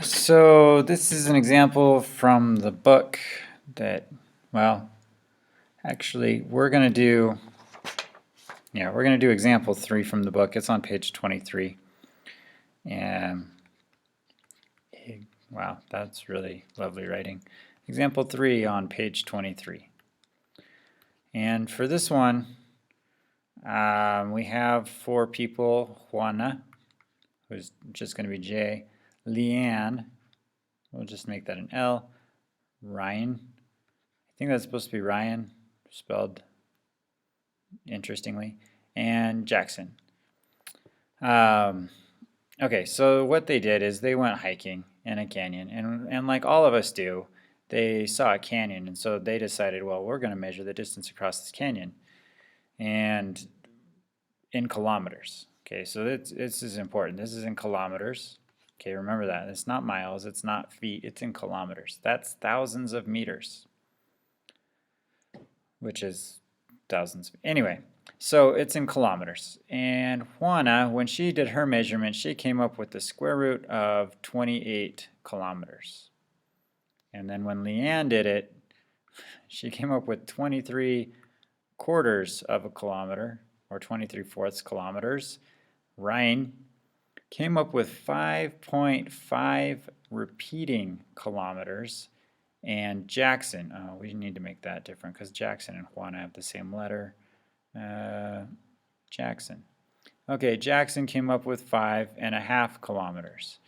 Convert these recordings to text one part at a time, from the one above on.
So this is an example from the book that, well, actually we're gonna do example 3 from the book. It's on page 23. And wow, that's really lovely writing. Example 3 on page 23. And for this one, we have 4 people: Juana, who's just going to be J; Leanne, we'll just make that an L; Ryan, I think that's supposed to be Ryan, spelled interestingly; and Jackson. Okay, so what they did is they went hiking in a canyon, and like all of us do, they saw a canyon, and so they decided, well, we're going to measure the distance across this canyon, and in kilometers. Okay, so this is important. This is in kilometers. Okay, remember that. It's not miles, it's not feet, it's in kilometers. That's thousands of meters, which is thousands. Anyway, so it's in kilometers. And Juana, when she did her measurement, she came up with the square root of 28 kilometers. And then when Leanne did it, she came up with 23 quarters of a kilometer, or 23 fourths kilometers. Ryan came up with 5.5 repeating kilometers. And Jackson, we need to make that different because Jackson and Juana have the same letter. Jackson. Okay, Jackson came up with 5.5 kilometers.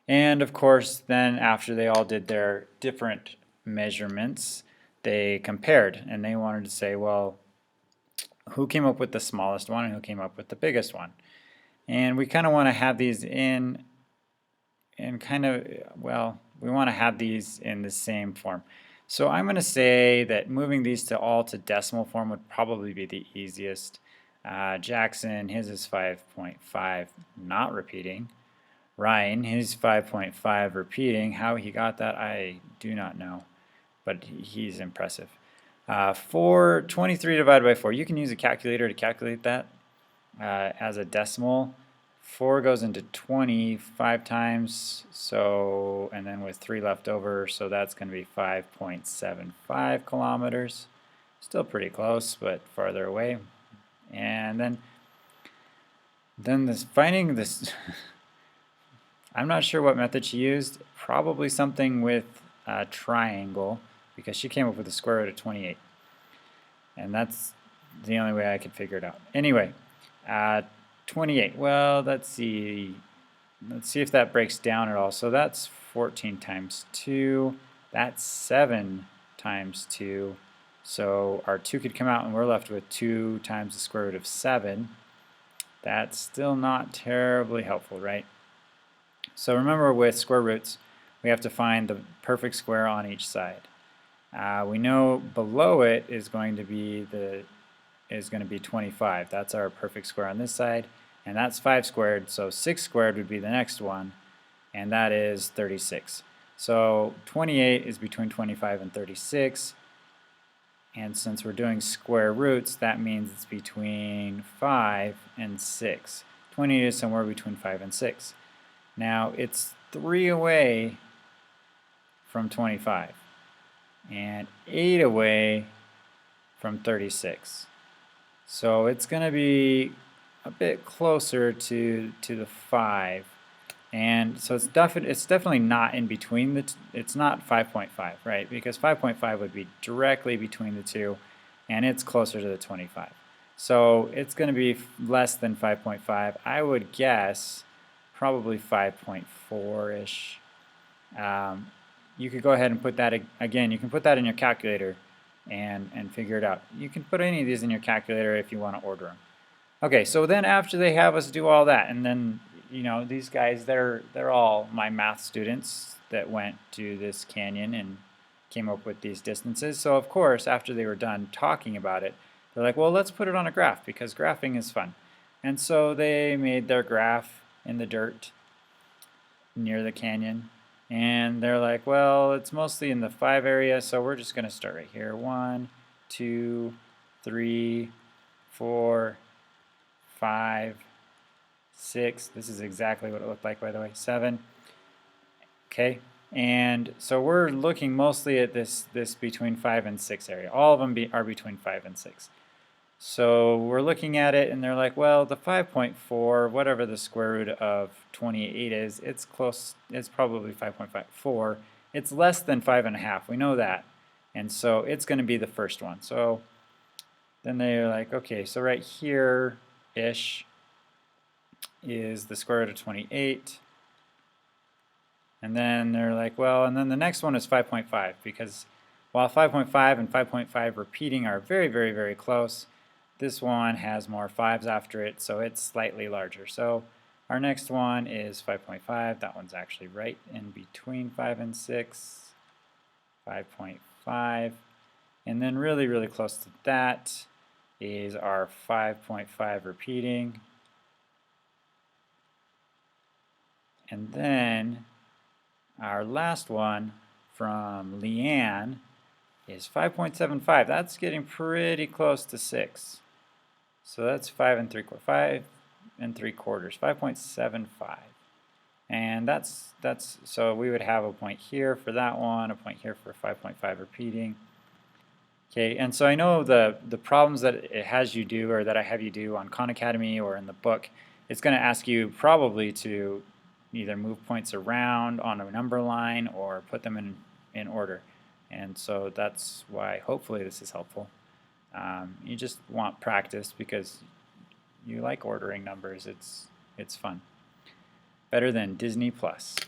And of course, then after they all did their different measurements, they compared and they wanted to say, well, who came up with the smallest one and who came up with the biggest one? And we kind of want to have these in kind of, well, we want to have these in the same form. So I'm going to say that moving these all to decimal form would probably be the easiest. Jackson, his is 5.5, not repeating. Ryan, his 5.5 repeating. How he got that, I do not know, but he's impressive. 23 divided by 4. You can use a calculator to calculate that as a decimal. 4 goes into 25 times, so, and then with 3 left over, so that's going to be 5.75 kilometers. Still pretty close, but farther away. And then this finding this, I'm not sure what method she used. Probably something with a triangle, because she came up with a square root of 28. And that's the only way I could figure it out. Anyway, 28. Well, let's see. Let's see if that breaks down at all. So that's 14 times 2. That's 7 times 2. So our 2 could come out and we're left with 2 times the square root of 7. That's still not terribly helpful, right? So remember, with square roots, we have to find the perfect square on each side. We know below it is going to be 25. That's our perfect square on this side, and that's 5 squared, so 6 squared would be the next one, and that is 36. So 28 is between 25 and 36, and since we're doing square roots, that means it's between 5 and 6. 28 is somewhere between 5 and 6. Now it's 3 away from 25 and 8 away from 36. So it's going to be a bit closer to the 5. And so it's definitely not in between it's not 5.5, right? Because 5.5 would be directly between the two, and it's closer to the 25. So it's going to be less than 5.5. I would guess probably 5.4-ish. You could go ahead and put that, again, you can put that in your calculator and figure it out. You can put any of these in your calculator if you want to order them. Okay, so then after they have us do all that, and then, you know, these guys, they're all my math students that went to this canyon and came up with these distances. So of course, after they were done talking about it, they're like, well, let's put it on a graph because graphing is fun. And so they made their graph in the dirt near the canyon. And they're like, well, it's mostly in the 5 area, so we're just going to start right here. 1, 2, 3, 4, 5, 6. This is exactly what it looked like, by the way. 7. Okay, and so we're looking mostly at this between 5 and 6 area. All of them are between 5 and 6. So we're looking at it and they're like, well, the 5.4, whatever the square root of 28 is, it's close, it's probably 5.54. It's less than 5.5, we know that. And so it's going to be the first one. So then they're like, okay, so right here-ish is the square root of 28. And then they're like, well, and then the next one is 5.5, because while 5.5 and 5.5 repeating are very, very, very close, this one has more 5s after it, so it's slightly larger. So our next one is 5.5. That one's actually right in between 5 and 6, 5.5. And then really, really close to that is our 5.5 repeating. And then our last one from Leanne is 5.75. That's getting pretty close to 6. So that's 5 3/4, 5 3/4, 5.75. And that's so we would have a point here for that one, a point here for 5.5 repeating. Okay, and so I know the problems that it has you do, or that I have you do on Khan Academy or in the book, it's going to ask you probably to either move points around on a number line or put them in order. And so that's why hopefully this is helpful. You just want practice because you like ordering numbers. It's fun. Better than Disney Plus.